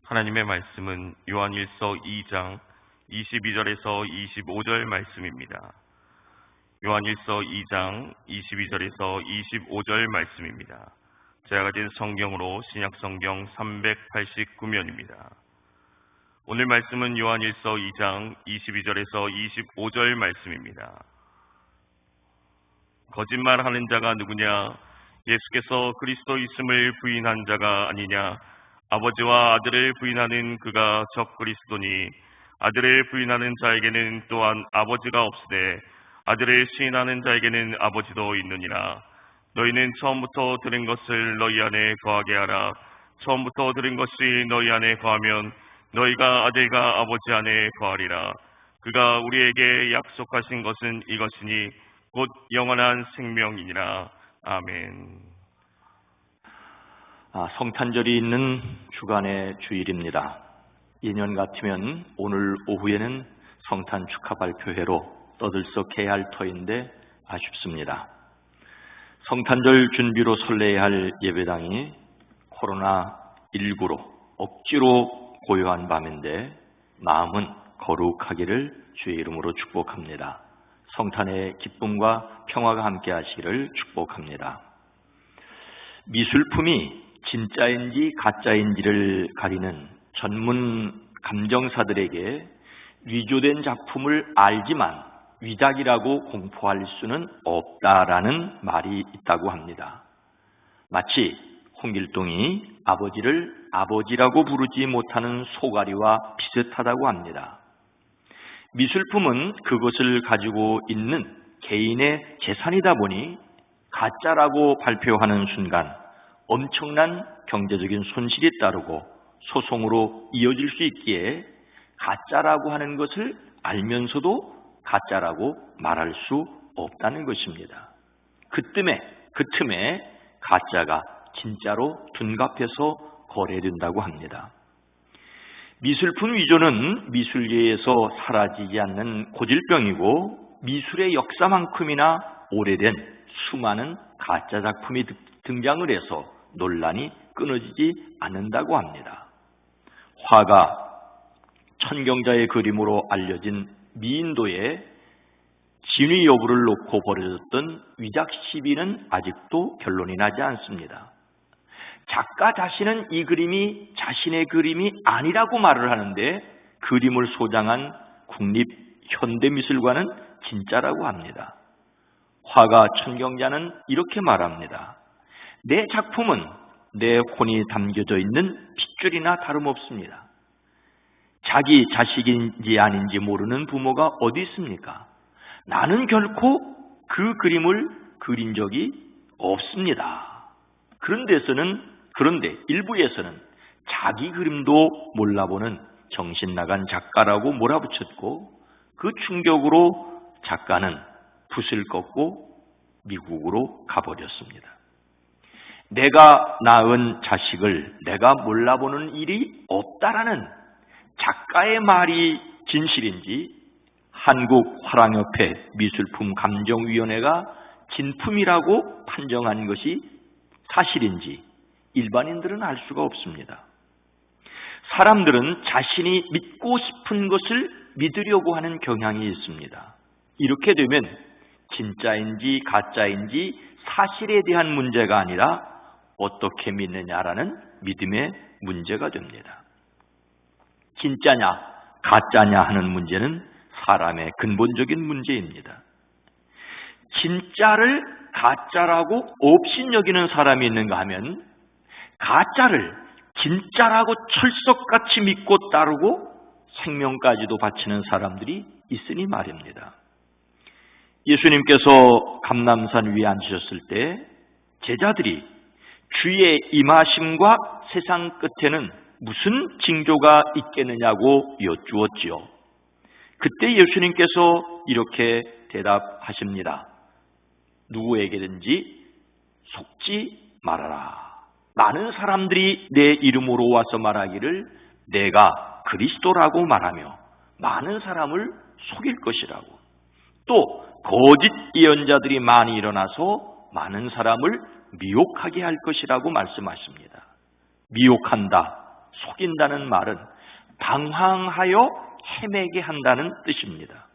하나님의 말씀은 요한일서 2장 22절에서 25절 말씀입니다. 요한일서 2장 22절에서 25절 말씀입니다. 제가 가진 성경으로 신약성경 389면입니다. 오늘 말씀은 요한일서 2장 22절에서 25절 말씀입니다. 거짓말하는 자가 누구냐? 예수께서 그리스도 있음을 부인한 자가 아니냐? 아버지와 아들을 부인하는 그가 적 그리스도니 아들을 부인하는 자에게는 또한 아버지가 없으되 아들을 시인하는 자에게는 아버지도 있느니라. 너희는 처음부터 들은 것을 너희 안에 거하게 하라. 처음부터 들은 것이 너희 안에 거하면 너희가 아들과 아버지 안에 거하리라. 그가 우리에게 약속하신 것은 이것이니 곧 영원한 생명이니라. 아멘. 성탄절이 있는 주간의 주일입니다. 예년 같으면 오늘 오후에는 성탄 축하 발표회로 떠들썩해야 할 터인데 아쉽습니다. 성탄절 준비로 설레야 할 예배당이 코로나19로 억지로 고요한 밤인데 마음은 거룩하기를 주의 이름으로 축복합니다. 성탄의 기쁨과 평화가 함께 하시기를 축복합니다. 미술품이 진짜인지 가짜인지를 가리는 전문 감정사들에게 위조된 작품을 알지만 위작이라고 공포할 수는 없다라는 말이 있다고 합니다. 마치 홍길동이 아버지를 아버지라고 부르지 못하는 소가리와 비슷하다고 합니다. 미술품은 그것을 가지고 있는 개인의 재산이다 보니 가짜라고 발표하는 순간 엄청난 경제적인 손실이 따르고 소송으로 이어질 수 있기에 가짜라고 하는 것을 알면서도 가짜라고 말할 수 없다는 것입니다. 그 틈에 가짜가 진짜로 둔갑해서 거래된다고 합니다. 미술품 위조는 미술계에서 사라지지 않는 고질병이고 미술의 역사만큼이나 오래된 수많은 가짜 작품이 등장을 해서 논란이 끊어지지 않는다고 합니다. 화가 천경자의 그림으로 알려진 미인도의 진위 여부를 놓고 벌어졌던 위작 시비는 아직도 결론이 나지 않습니다. 작가 자신은 이 그림이 자신의 그림이 아니라고 말을 하는데 그림을 소장한 국립현대미술관은 진짜라고 합니다. 화가 천경자는 이렇게 말합니다. 내 작품은 내 혼이 담겨져 있는 핏줄이나 다름없습니다. 자기 자식인지 아닌지 모르는 부모가 어디 있습니까? 나는 결코 그 그림을 그린 적이 없습니다. 그런데 일부에서는 자기 그림도 몰라보는 정신 나간 작가라고 몰아붙였고 그 충격으로 작가는 붓을 꺾고 미국으로 가버렸습니다. 내가 낳은 자식을 내가 몰라보는 일이 없다라는 작가의 말이 진실인지 한국화랑협회 미술품 감정위원회가 진품이라고 판정한 것이 사실인지 일반인들은 알 수가 없습니다. 사람들은 자신이 믿고 싶은 것을 믿으려고 하는 경향이 있습니다. 이렇게 되면 진짜인지 가짜인지 사실에 대한 문제가 아니라 어떻게 믿느냐라는 믿음의 문제가 됩니다. 진짜냐 가짜냐 하는 문제는 사람의 근본적인 문제입니다. 진짜를 가짜라고 없인 여기는 사람이 있는가 하면 가짜를 진짜라고 철석같이 믿고 따르고 생명까지도 바치는 사람들이 있으니 말입니다. 예수님께서 감람산 위에 앉으셨을 때 제자들이 주의 임하심과 세상 끝에는 무슨 징조가 있겠느냐고 여쭈었지요. 그때 예수님께서 이렇게 대답하십니다. 누구에게든지 속지 말아라. 많은 사람들이 내 이름으로 와서 말하기를 내가 그리스도라고 말하며 많은 사람을 속일 것이라고. 또 거짓 예언자들이 많이 일어나서 많은 사람을 미혹하게 할 것이라고 말씀하십니다. 미혹한다, 속인다는 말은 방황하여 헤매게 한다는 뜻입니다.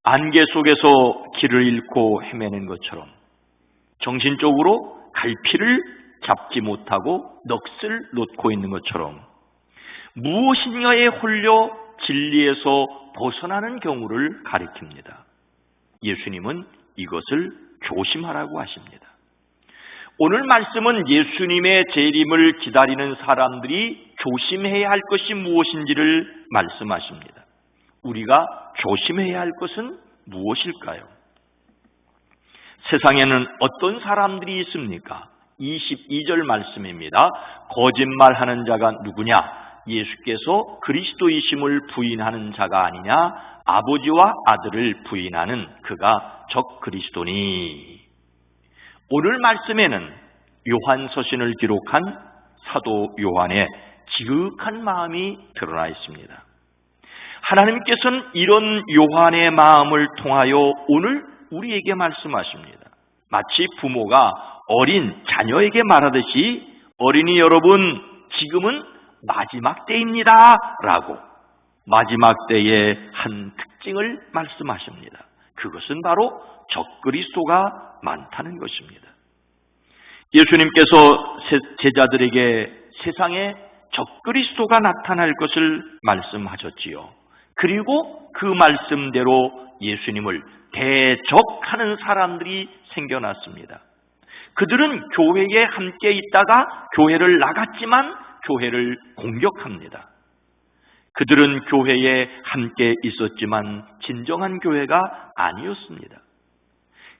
안개 속에서 길을 잃고 헤매는 것처럼 정신적으로 갈피를 잡지 못하고 넋을 놓고 있는 것처럼 무엇인가에 홀려 진리에서 벗어나는 경우를 가리킵니다. 예수님은 이것을 조심하라고 하십니다. 오늘 말씀은 예수님의 재림을 기다리는 사람들이 조심해야 할 것이 무엇인지를 말씀하십니다. 우리가 조심해야 할 것은 무엇일까요? 세상에는 어떤 사람들이 있습니까? 22절 말씀입니다. 거짓말하는 자가 누구냐? 예수께서 그리스도이심을 부인하는 자가 아니냐? 아버지와 아들을 부인하는 그가 적 그리스도니. 오늘 말씀에는 요한 서신을 기록한 사도 요한의 지극한 마음이 드러나 있습니다. 하나님께서는 이런 요한의 마음을 통하여 오늘 우리에게 말씀하십니다. 마치 부모가 어린 자녀에게 말하듯이 어린이 여러분, 지금은 마지막 때입니다 라고 마지막 때의 한 특징을 말씀하십니다. 그것은 바로 적그리스도가 많다는 것입니다. 예수님께서 제자들에게 세상에 적그리스도가 나타날 것을 말씀하셨지요. 그리고 그 말씀대로 예수님을 대적하는 사람들이 생겨났습니다. 그들은 교회에 함께 있다가 교회를 나갔지만 교회를 공격합니다. 그들은 교회에 함께 있었지만 진정한 교회가 아니었습니다.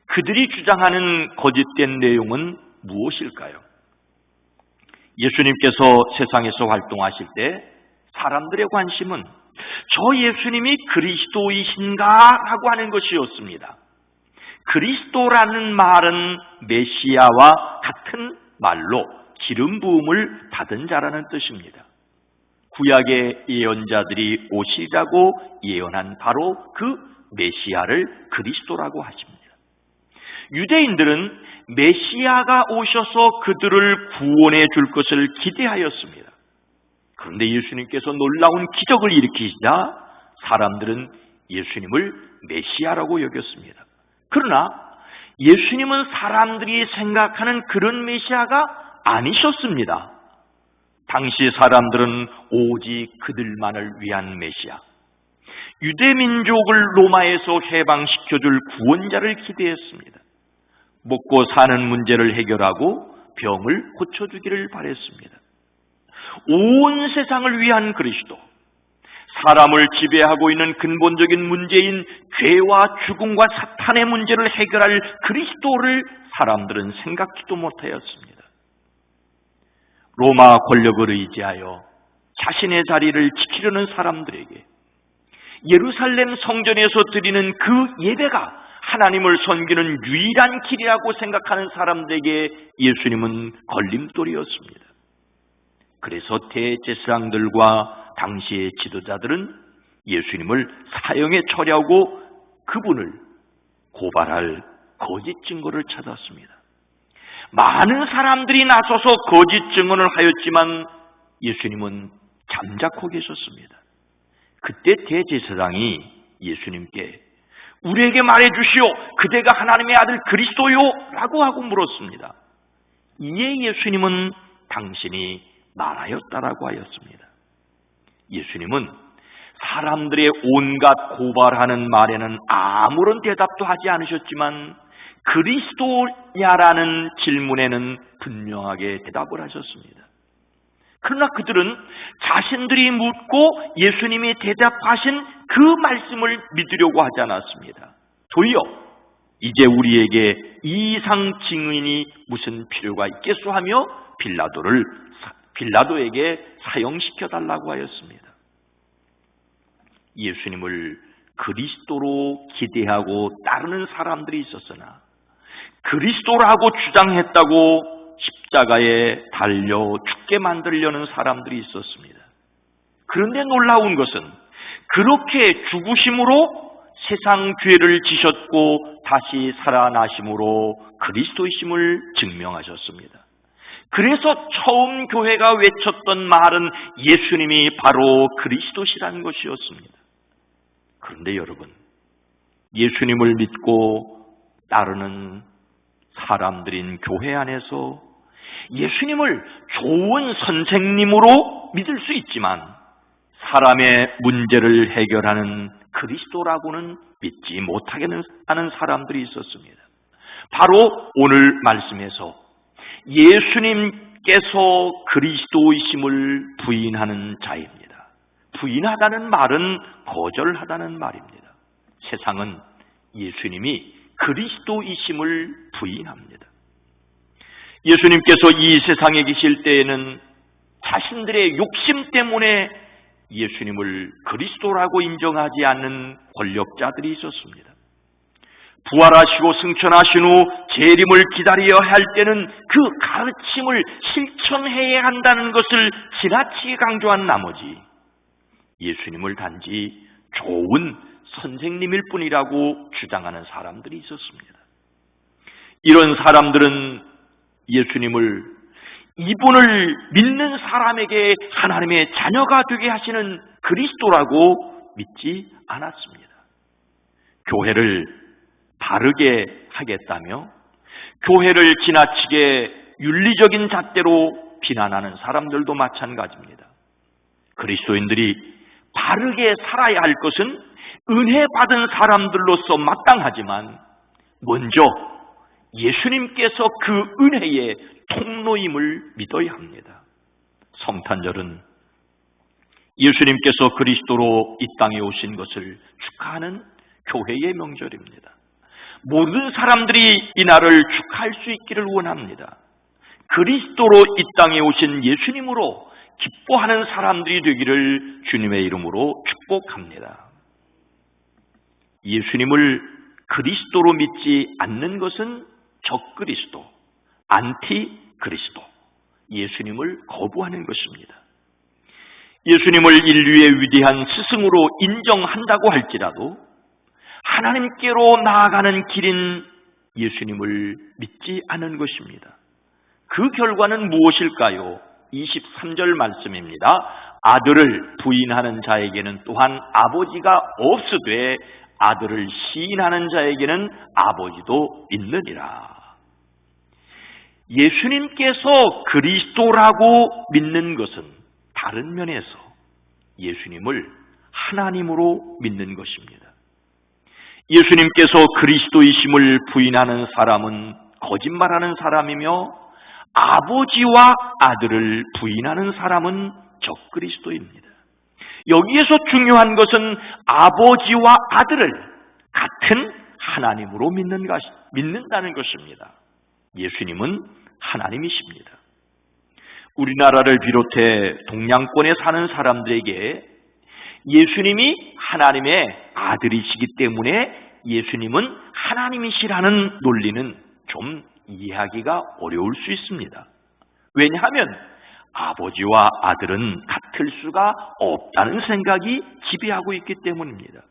그들이 주장하는 거짓된 내용은 무엇일까요? 예수님께서 세상에서 활동하실 때 사람들의 관심은 저 예수님이 그리스도이신가 라고 하는 것이었습니다. 그리스도라는 말은 메시아와 같은 말로 기름 부음을 받은 자라는 뜻입니다. 구약의 예언자들이 오시자고 예언한 바로 그 메시아를 그리스도라고 하십니다. 유대인들은 메시아가 오셔서 그들을 구원해 줄 것을 기대하였습니다. 그런데 예수님께서 놀라운 기적을 일으키시자 사람들은 예수님을 메시아라고 여겼습니다. 그러나 예수님은 사람들이 생각하는 그런 메시아가 아니셨습니다. 당시 사람들은 오직 그들만을 위한 메시아, 유대 민족을 로마에서 해방시켜줄 구원자를 기대했습니다. 먹고 사는 문제를 해결하고 병을 고쳐주기를 바랬습니다. 온 세상을 위한 그리스도, 사람을 지배하고 있는 근본적인 문제인 죄와 죽음과 사탄의 문제를 해결할 그리스도를 사람들은 생각지도 못하였습니다. 로마 권력을 의지하여 자신의 자리를 지키려는 사람들에게 예루살렘 성전에서 드리는 그 예배가 하나님을 섬기는 유일한 길이라고 생각하는 사람들에게 예수님은 걸림돌이었습니다. 그래서 대제사장들과 당시의 지도자들은 예수님을 사형에 처리하고 그분을 고발할 거짓 증거를 찾았습니다. 많은 사람들이 나서서 거짓 증언을 하였지만 예수님은 잠자코 계셨습니다. 그때 대제사장이 예수님께 우리에게 말해주시오, 그대가 하나님의 아들 그리스도요? 라고 하고 물었습니다. 이에 예수님은 당신이 말하였다라고 하였습니다. 예수님은 사람들의 온갖 고발하는 말에는 아무런 대답도 하지 않으셨지만 그리스도냐라는 질문에는 분명하게 대답을 하셨습니다. 그러나 그들은 자신들이 묻고 예수님이 대답하신 그 말씀을 믿으려고 하지 않았습니다. 도리어 이제 우리에게 이상 증인이 무슨 필요가 있겠소 하며 빌라도에게 사형시켜달라고 하였습니다. 예수님을 그리스도로 기대하고 따르는 사람들이 있었으나 그리스도라고 주장했다고 십자가에 달려 죽게 만들려는 사람들이 있었습니다. 그런데 놀라운 것은 그렇게 죽으심으로 세상 죄를 지셨고 다시 살아나심으로 그리스도이심을 증명하셨습니다. 그래서 처음 교회가 외쳤던 말은 예수님이 바로 그리스도시라는 것이었습니다. 그런데 여러분, 예수님을 믿고 따르는 사람들인 교회 안에서 예수님을 좋은 선생님으로 믿을 수 있지만 사람의 문제를 해결하는 그리스도라고는 믿지 못하게 하는 사람들이 있었습니다. 바로 오늘 말씀에서 예수님께서 그리스도이심을 부인하는 자입니다. 부인하다는 말은 거절하다는 말입니다. 세상은 예수님이 그리스도이심을 부인합니다. 예수님께서 이 세상에 계실 때에는 자신들의 욕심 때문에 예수님을 그리스도라고 인정하지 않는 권력자들이 있었습니다. 부활하시고 승천하신 후 재림을 기다려야 할 때는 그 가르침을 실천해야 한다는 것을 지나치게 강조한 나머지 예수님을 단지 좋은 선생님일 뿐이라고 주장하는 사람들이 있었습니다. 이런 사람들은 예수님을 이분을 믿는 사람에게 하나님의 자녀가 되게 하시는 그리스도라고 믿지 않았습니다. 교회를 바르게 하겠다며 교회를 지나치게 윤리적인 잣대로 비난하는 사람들도 마찬가지입니다. 그리스도인들이 바르게 살아야 할 것은 은혜 받은 사람들로서 마땅하지만 먼저 예수님께서 그 은혜의 통로임을 믿어야 합니다. 성탄절은 예수님께서 그리스도로 이 땅에 오신 것을 축하하는 교회의 명절입니다. 모든 사람들이 이 날을 축하할 수 있기를 원합니다. 그리스도로 이 땅에 오신 예수님으로 기뻐하는 사람들이 되기를 주님의 이름으로 축복합니다. 예수님을 그리스도로 믿지 않는 것은 적그리스도, 안티그리스도, 예수님을 거부하는 것입니다. 예수님을 인류의 위대한 스승으로 인정한다고 할지라도 하나님께로 나아가는 길인 예수님을 믿지 않은 것입니다. 그 결과는 무엇일까요? 23절 말씀입니다. 아들을 부인하는 자에게는 또한 아버지가 없으되 아들을 시인하는 자에게는 아버지도 있느니라. 예수님께서 그리스도라고 믿는 것은 다른 면에서 예수님을 하나님으로 믿는 것입니다. 예수님께서 그리스도이심을 부인하는 사람은 거짓말하는 사람이며 아버지와 아들을 부인하는 사람은 적그리스도입니다. 여기에서 중요한 것은 아버지와 아들을 같은 하나님으로 믿는다는 것입니다. 예수님은 하나님이십니다. 우리나라를 비롯해 동양권에 사는 사람들에게 예수님이 하나님의 아들이시기 때문에 예수님은 하나님이시라는 논리는 좀 이해하기가 어려울 수 있습니다. 왜냐하면 아버지와 아들은 같을 수가 없다는 생각이 지배하고 있기 때문입니다.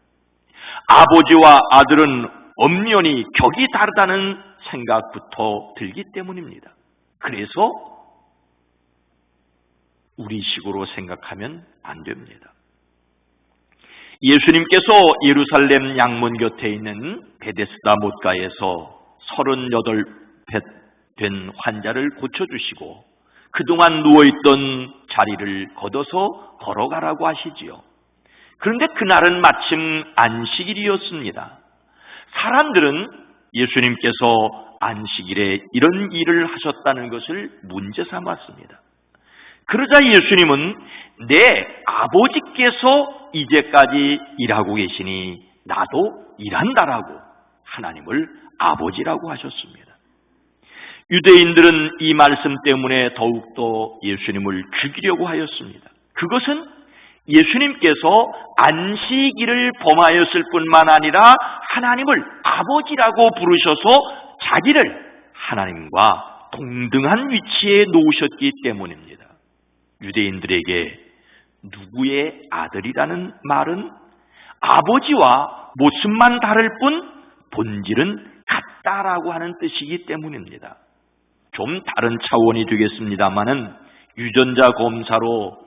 아버지와 아들은 엄연히 격이 다르다는 생각부터 들기 때문입니다. 그래서 우리식으로 생각하면 안 됩니다. 예수님께서 예루살렘 양문 곁에 있는 베데스다 못가에서 38배 된 환자를 고쳐주시고 그동안 누워있던 자리를 걷어서 걸어가라고 하시지요. 그런데 그날은 마침 안식일이었습니다. 사람들은 예수님께서 안식일에 이런 일을 하셨다는 것을 문제 삼았습니다. 그러자 예수님은 내 아버지께서 이제까지 일하고 계시니 나도 일한다라고 하나님을 아버지라고 하셨습니다. 유대인들은 이 말씀 때문에 더욱더 예수님을 죽이려고 하였습니다. 그것은 예수님께서 안식일을 범하였을 뿐만 아니라 하나님을 아버지라고 부르셔서 자기를 하나님과 동등한 위치에 놓으셨기 때문입니다. 유대인들에게 누구의 아들이라는 말은 아버지와 모습만 다를 뿐 본질은 같다라고 하는 뜻이기 때문입니다. 좀 다른 차원이 되겠습니다마는 유전자 검사로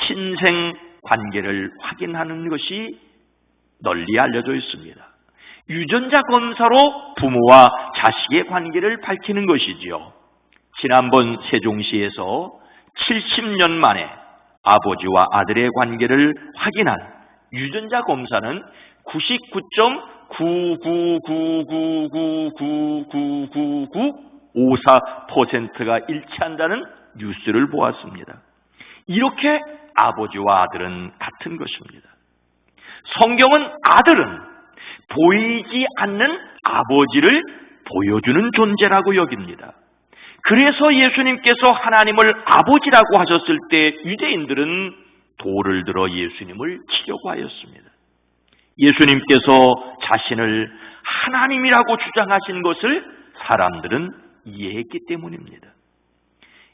친생 관계를 확인하는 것이 널리 알려져 있습니다. 유전자 검사로 부모와 자식의 관계를 밝히는 것이지요. 지난번 세종시에서 70년 만에 아버지와 아들의 관계를 확인한 유전자 검사는 99.99999999954%가 일치한다는 뉴스를 보았습니다. 이렇게 아버지와 아들은 같은 것입니다. 성경은 아들은 보이지 않는 아버지를 보여주는 존재라고 여깁니다. 그래서 예수님께서 하나님을 아버지라고 하셨을 때 유대인들은 돌을 들어 예수님을 치려고 하였습니다. 예수님께서 자신을 하나님이라고 주장하신 것을 사람들은 이해했기 때문입니다.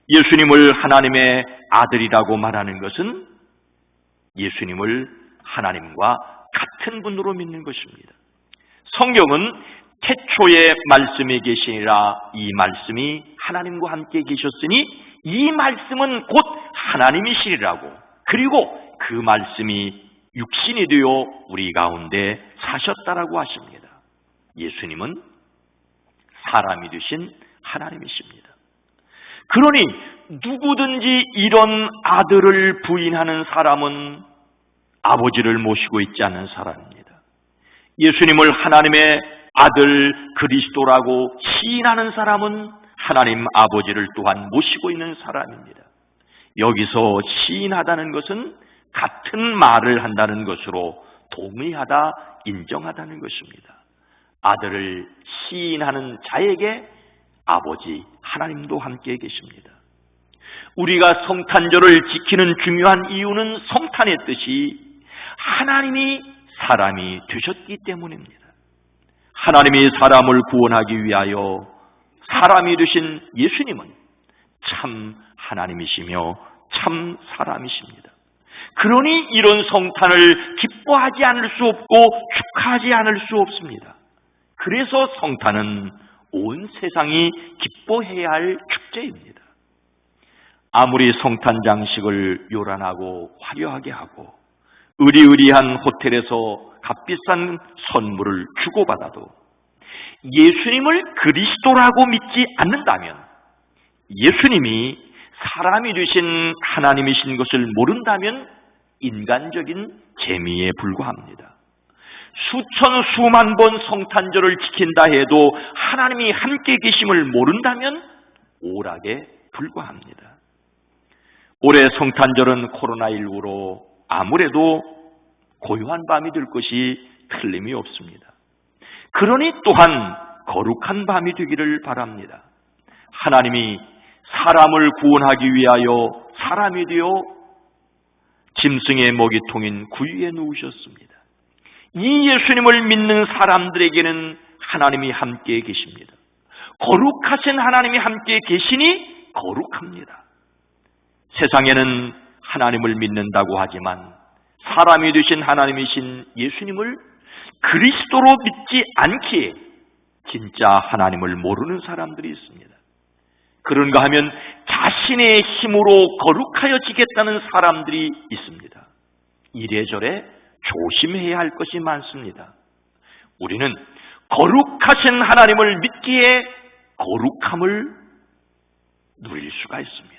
예수님을 하나님의 아들이라고 말하는 것은 예수님을 하나님과 같은 분으로 믿는 것입니다. 성경은 태초에 말씀이 계시니라, 이 말씀이 하나님과 함께 계셨으니 이 말씀은 곧 하나님이시리라고, 그리고 그 말씀이 육신이 되어 우리 가운데 사셨다라고 하십니다. 예수님은 사람이 되신 하나님이십니다. 그러니 누구든지 이런 아들을 부인하는 사람은 아버지를 모시고 있지 않은 사람입니다. 예수님을 하나님의 아들 그리스도라고 시인하는 사람은 하나님 아버지를 또한 모시고 있는 사람입니다. 여기서 시인하다는 것은 같은 말을 한다는 것으로 동의하다, 인정하다는 것입니다. 아들을 시인하는 자에게 아버지 하나님도 함께 계십니다. 우리가 성탄절을 지키는 중요한 이유는 성탄의 뜻이 하나님이 사람이 되셨기 때문입니다. 하나님이 사람을 구원하기 위하여 사람이 되신 예수님은 참 하나님이시며 참 사람이십니다. 그러니 이런 성탄을 기뻐하지 않을 수 없고 축하하지 않을 수 없습니다. 그래서 성탄은 온 세상이 기뻐해야 할 축제입니다. 아무리 성탄 장식을 요란하고 화려하게 하고 의리의리한 호텔에서 값비싼 선물을 주고받아도 예수님을 그리스도라고 믿지 않는다면, 예수님이 사람이 되신 하나님이신 것을 모른다면 인간적인 재미에 불과합니다. 수천 수만 번 성탄절을 지킨다 해도 하나님이 함께 계심을 모른다면 오락에 불과합니다. 올해 성탄절은 코로나19로 아무래도 고요한 밤이 될 것이 틀림이 없습니다. 그러니 또한 거룩한 밤이 되기를 바랍니다. 하나님이 사람을 구원하기 위하여 사람이 되어 짐승의 먹이통인 구유에 누우셨습니다. 이 예수님을 믿는 사람들에게는 하나님이 함께 계십니다. 거룩하신 하나님이 함께 계시니 거룩합니다. 세상에는 하나님을 믿는다고 하지만 사람이 되신 하나님이신 예수님을 그리스도로 믿지 않기에 진짜 하나님을 모르는 사람들이 있습니다. 그런가 하면 자신의 힘으로 거룩하여지겠다는 사람들이 있습니다. 이래저래 조심해야 할 것이 많습니다. 우리는 거룩하신 하나님을 믿기에 거룩함을 누릴 수가 있습니다.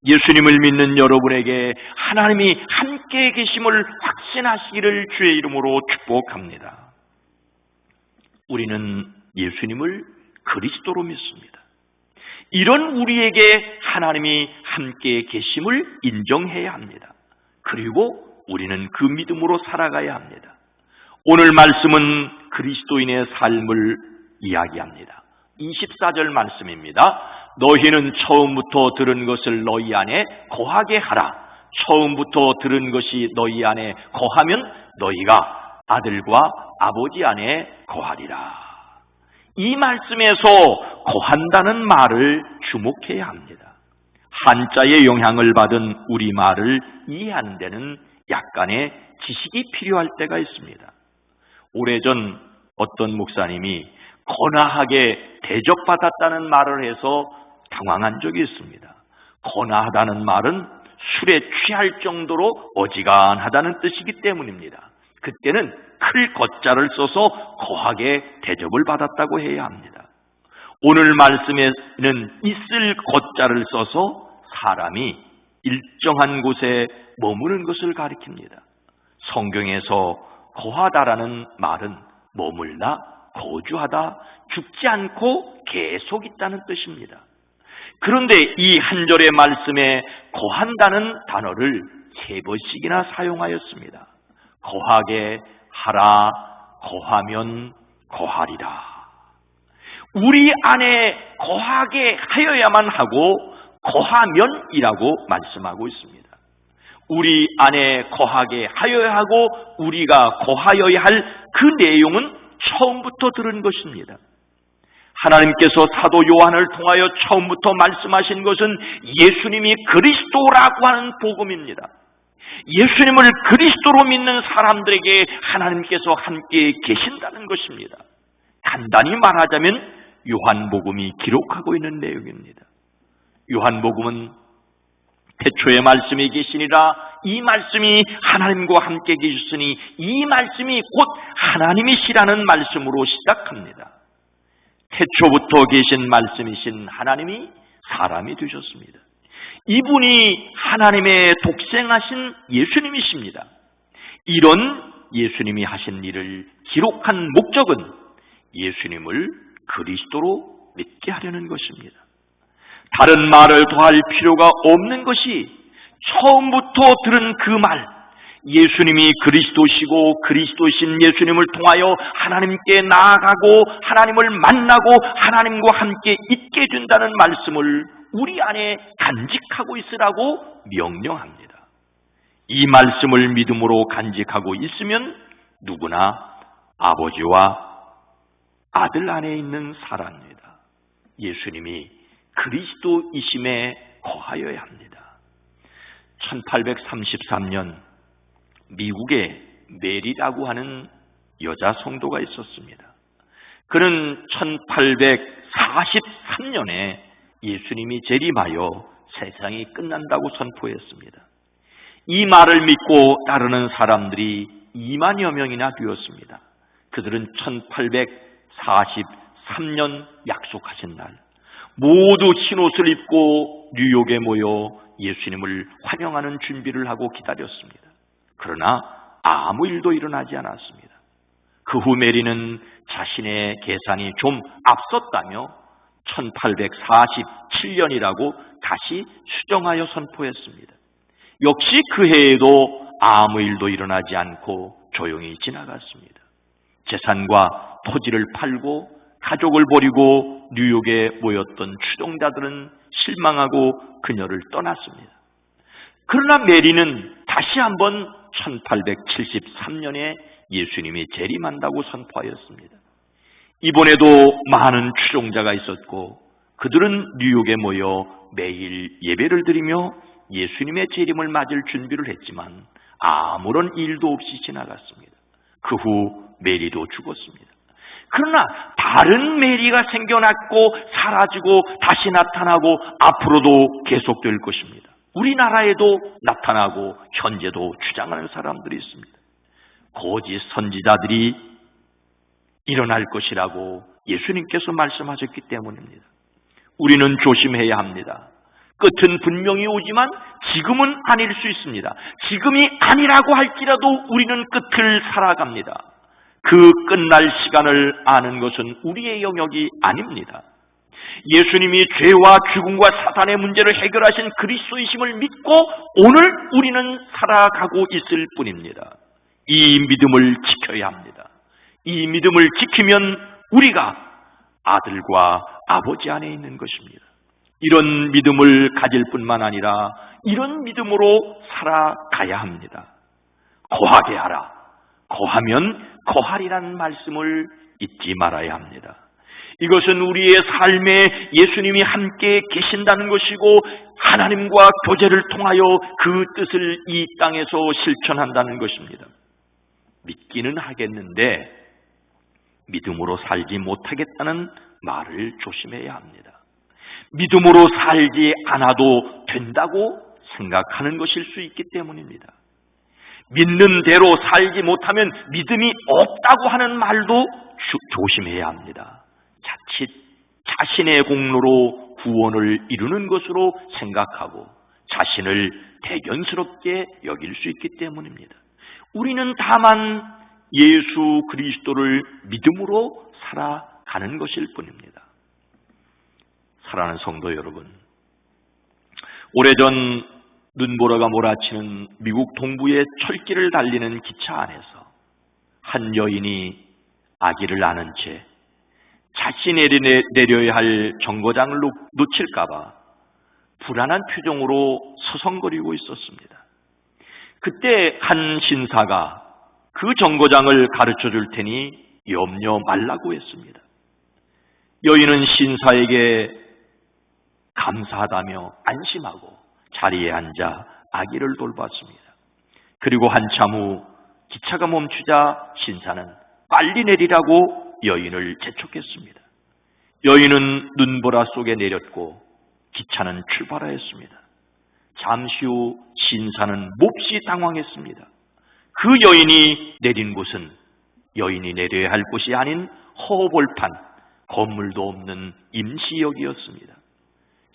예수님을 믿는 여러분에게 하나님이 함께 계심을 확신하시기를 주의 이름으로 축복합니다. 우리는 예수님을 그리스도로 믿습니다. 이런 우리에게 하나님이 함께 계심을 인정해야 합니다. 그리고 우리는 그 믿음으로 살아가야 합니다. 오늘 말씀은 그리스도인의 삶을 이야기합니다. 24절 말씀입니다. 너희는 처음부터 들은 것을 너희 안에 거하게 하라. 처음부터 들은 것이 너희 안에 거하면 너희가 아들과 아버지 안에 거하리라. 이 말씀에서 거한다는 말을 주목해야 합니다. 한자의 영향을 받은 우리말을 이해하는 데는 약간의 지식이 필요할 때가 있습니다. 오래전 어떤 목사님이 거나하게 대접받았다는 말을 해서 당황한 적이 있습니다. 거나하다는 말은 술에 취할 정도로 어지간하다는 뜻이기 때문입니다. 그때는 클 거자를 써서 거하게 대접을 받았다고 해야 합니다. 오늘 말씀에는 있을 거자를 써서 사람이 일정한 곳에 머무는 것을 가리킵니다. 성경에서 거하다라는 말은 머물다, 거주하다, 죽지 않고 계속 있다는 뜻입니다. 그런데 이 한 절의 말씀에 거한다는 단어를 3번씩이나 사용하였습니다. 거하게 하라, 거하면 거하리라. 우리 안에 거하게 하여야만 하고 거하면이라고 말씀하고 있습니다. 우리 안에 거하게 하여야 하고 우리가 거하여야 할 그 내용은 처음부터 들은 것입니다. 하나님께서 사도 요한을 통하여 처음부터 말씀하신 것은 예수님이 그리스도라고 하는 복음입니다. 예수님을 그리스도로 믿는 사람들에게 하나님께서 함께 계신다는 것입니다. 간단히 말하자면 요한복음이 기록하고 있는 내용입니다. 요한복음은 태초에 말씀이 계시니라, 이 말씀이 하나님과 함께 계셨으니 이 말씀이 곧 하나님이시라는 말씀으로 시작합니다. 태초부터 계신 말씀이신 하나님이 사람이 되셨습니다. 이분이 하나님의 독생하신 예수님이십니다. 이런 예수님이 하신 일을 기록한 목적은 예수님을 그리스도로 믿게 하려는 것입니다. 다른 말을 더할 필요가 없는 것이 처음부터 들은 그 말, 예수님이 그리스도시고 그리스도신 예수님을 통하여 하나님께 나아가고 하나님을 만나고 하나님과 함께 있게 된다는 말씀을 우리 안에 간직하고 있으라고 명령합니다. 이 말씀을 믿음으로 간직하고 있으면 누구나 아버지와 아들 안에 있는 사람입니다. 예수님이 그리스도이심에 거하여야 합니다. 1833년 미국에 메리라고 하는 여자 성도가 있었습니다. 그는 1843년에 예수님이 재림하여 세상이 끝난다고 선포했습니다. 이 말을 믿고 따르는 사람들이 2만여 명이나 되었습니다. 그들은 1843년 약속하신 날 모두 흰옷을 입고 뉴욕에 모여 예수님을 환영하는 준비를 하고 기다렸습니다. 그러나 아무 일도 일어나지 않았습니다. 그 후 메리는 자신의 계산이 좀 앞섰다며 1847년이라고 다시 수정하여 선포했습니다. 역시 그 해에도 아무 일도 일어나지 않고 조용히 지나갔습니다. 재산과 토지를 팔고 가족을 버리고 뉴욕에 모였던 추종자들은 실망하고 그녀를 떠났습니다. 그러나 메리는 다시 한번 1873년에 예수님이 재림한다고 선포하였습니다. 이번에도 많은 추종자가 있었고 그들은 뉴욕에 모여 매일 예배를 드리며 예수님의 재림을 맞을 준비를 했지만 아무런 일도 없이 지나갔습니다. 그 후 메리도 죽었습니다. 그러나 다른 메리가 생겨났고 사라지고 다시 나타나고 앞으로도 계속될 것입니다. 우리나라에도 나타나고 현재도 주장하는 사람들이 있습니다. 거짓 선지자들이 일어날 것이라고 예수님께서 말씀하셨기 때문입니다. 우리는 조심해야 합니다. 끝은 분명히 오지만 지금은 아닐 수 있습니다. 지금이 아니라고 할지라도 우리는 끝을 살아갑니다. 그 끝날 시간을 아는 것은 우리의 영역이 아닙니다. 예수님이 죄와 죽음과 사탄의 문제를 해결하신 그리스도이심을 믿고 오늘 우리는 살아가고 있을 뿐입니다. 이 믿음을 지켜야 합니다. 이 믿음을 지키면 우리가 아들과 아버지 안에 있는 것입니다. 이런 믿음을 가질 뿐만 아니라 이런 믿음으로 살아가야 합니다. 거하게 하라. 거하면 거하리라는 말씀을 잊지 말아야 합니다. 이것은 우리의 삶에 예수님이 함께 계신다는 것이고 하나님과 교제를 통하여 그 뜻을 이 땅에서 실천한다는 것입니다. 믿기는 하겠는데 믿음으로 살지 못하겠다는 말을 조심해야 합니다. 믿음으로 살지 않아도 된다고 생각하는 것일 수 있기 때문입니다. 믿는 대로 살지 못하면 믿음이 없다고 하는 말도 조심해야 합니다. 자칫 자신의 공로로 구원을 이루는 것으로 생각하고 자신을 대견스럽게 여길 수 있기 때문입니다. 우리는 다만 예수 그리스도를 믿음으로 살아가는 것일 뿐입니다. 사랑하는 성도 여러분, 오래전 눈보라가 몰아치는 미국 동부의 철길을 달리는 기차 안에서 한 여인이 아기를 안은 채 자신이 내려야 할 정거장을 놓칠까 봐 불안한 표정으로 서성거리고 있었습니다. 그때 한 신사가 그 정거장을 가르쳐 줄 테니 염려 말라고 했습니다. 여인은 신사에게 감사하다며 안심하고 자리에 앉아 아기를 돌봤습니다. 그리고 한참 후 기차가 멈추자 신사는 빨리 내리라고 여인을 재촉했습니다. 여인은 눈보라 속에 내렸고 기차는 출발하였습니다. 잠시 후 신사는 몹시 당황했습니다. 그 여인이 내린 곳은 여인이 내려야 할 곳이 아닌 허벌판, 건물도 없는 임시역이었습니다.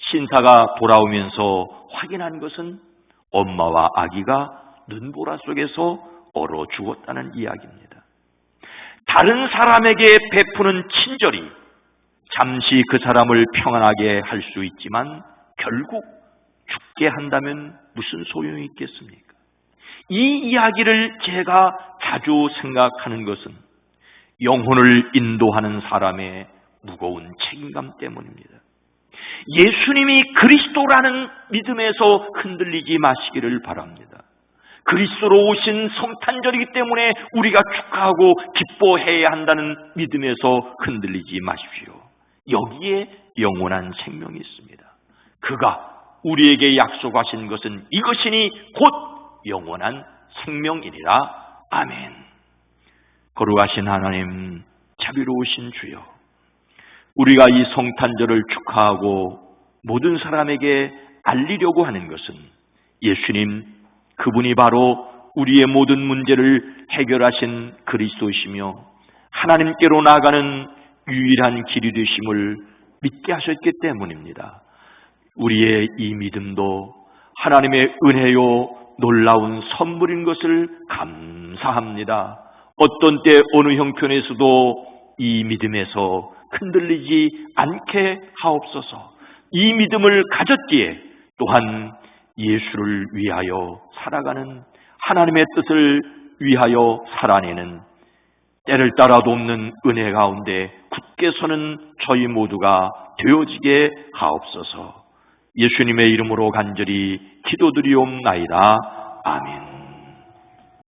신사가 돌아오면서 확인한 것은 엄마와 아기가 눈보라 속에서 얼어 죽었다는 이야기입니다. 다른 사람에게 베푸는 친절이 잠시 그 사람을 평안하게 할 수 있지만 결국 죽게 한다면 무슨 소용이 있겠습니까? 이 이야기를 제가 자주 생각하는 것은 영혼을 인도하는 사람의 무거운 책임감 때문입니다. 예수님이 그리스도라는 믿음에서 흔들리지 마시기를 바랍니다. 그리스도로 오신 성탄절이기 때문에 우리가 축하하고 기뻐해야 한다는 믿음에서 흔들리지 마십시오. 여기에 영원한 생명이 있습니다. 그가 우리에게 약속하신 것은 이것이니 곧 영원한 생명이니라. 아멘. 거룩하신 하나님, 자비로우신 주여, 우리가 이 성탄절을 축하하고 모든 사람에게 알리려고 하는 것은 예수님, 그분이 바로 우리의 모든 문제를 해결하신 그리스도이시며 하나님께로 나아가는 유일한 길이 되심을 믿게 하셨기 때문입니다. 우리의 이 믿음도 하나님의 은혜요 놀라운 선물인 것을 감사합니다. 어떤 때 어느 형편에서도 이 믿음에서 흔들리지 않게 하옵소서. 이 믿음을 가졌기에 또한 예수를 위하여 살아가는, 하나님의 뜻을 위하여 살아내는, 때를 따라도 없는 은혜 가운데 굳게 서는 저희 모두가 되어지게 하옵소서. 예수님의 이름으로 간절히 기도드리옵나이다. 아멘.